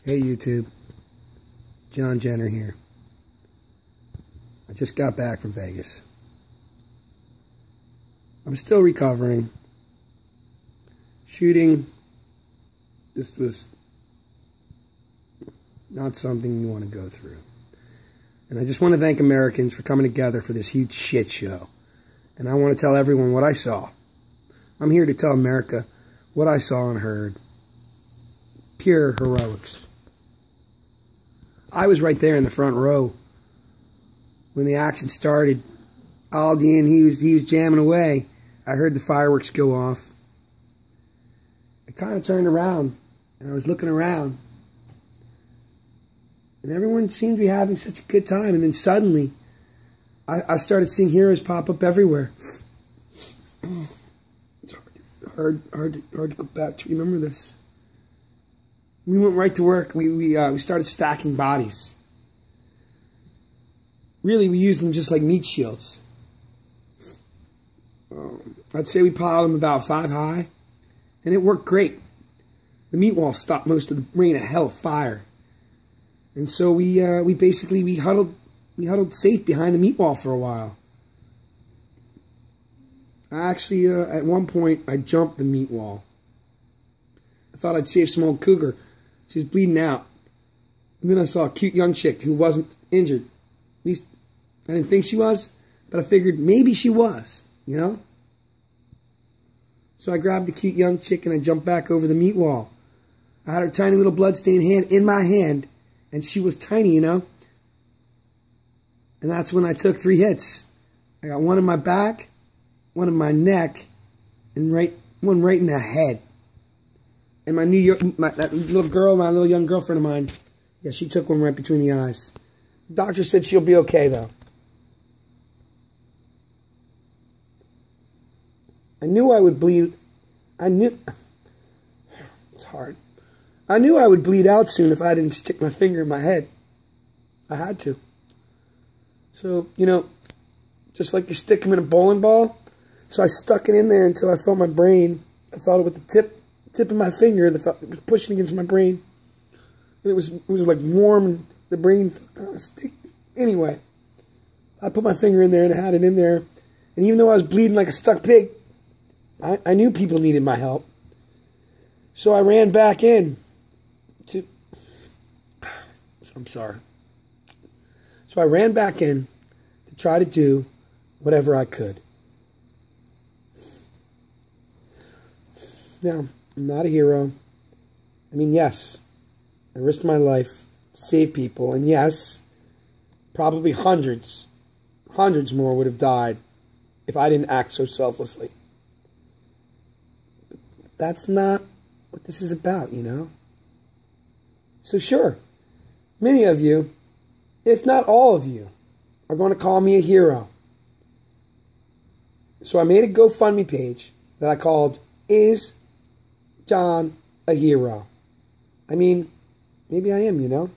Hey YouTube, John Jenner here. I just got back from Vegas. I'm still recovering. Shooting just was not something you want to go through. And I just want to thank Americans for coming together for this huge shit show. And I want to tell everyone what I saw. I'm here to tell America what I saw and heard. Pure heroics. I was right there in the front row when the action started. Aldi, and he was jamming away. I heard the fireworks go off. I kind of turned around and I was looking around, and everyone seemed to be having such a good time. And then suddenly, I started seeing heroes pop up everywhere. It's hard to go back to remember this. We went right to work. We started stacking bodies. Really, we used them just like meat shields. I'd say we piled them about 5 high, and it worked great. The meat wall stopped most of the rain of hell fire, and so we huddled safe behind the meat wall for a while. I actually, at one point, I jumped the meat wall. I thought I'd save some old cougar. She was bleeding out. And then I saw a cute young chick who wasn't injured. At least, I didn't think she was, but I figured maybe she was, you know? So I grabbed the cute young chick and I jumped back over the meat wall. I had her tiny little bloodstained hand in my hand, and she was tiny, you know? And that's when I took 3 hits. I got one in my back, one in my neck, and one right in the head. And that little girl, my little young girlfriend of mine, yeah, she took one right between the eyes. The doctor said she'll be okay, though. I knew I would bleed. It's hard. I knew I would bleed out soon if I didn't stick my finger in my head. I had to. So, you know, just like you stick them in a bowling ball. So I stuck it in there until I felt my brain. I felt it with the tip of my finger. It was pushing against my brain. And it was like warm, and the brain anyway. I put my finger in there and I had it in there. And even though I was bleeding like a stuck pig, I knew people needed my help. So I ran back in to... I'm sorry. So I ran back in to try to do whatever I could. Now, I'm not a hero. I mean, yes, I risked my life to save people. And yes, probably hundreds more would have died if I didn't act so selflessly. But that's not what this is about, you know? So sure, many of you, if not all of you, are going to call me a hero. So I made a GoFundMe page that I called Is John a Hero? I mean, maybe I am, you know?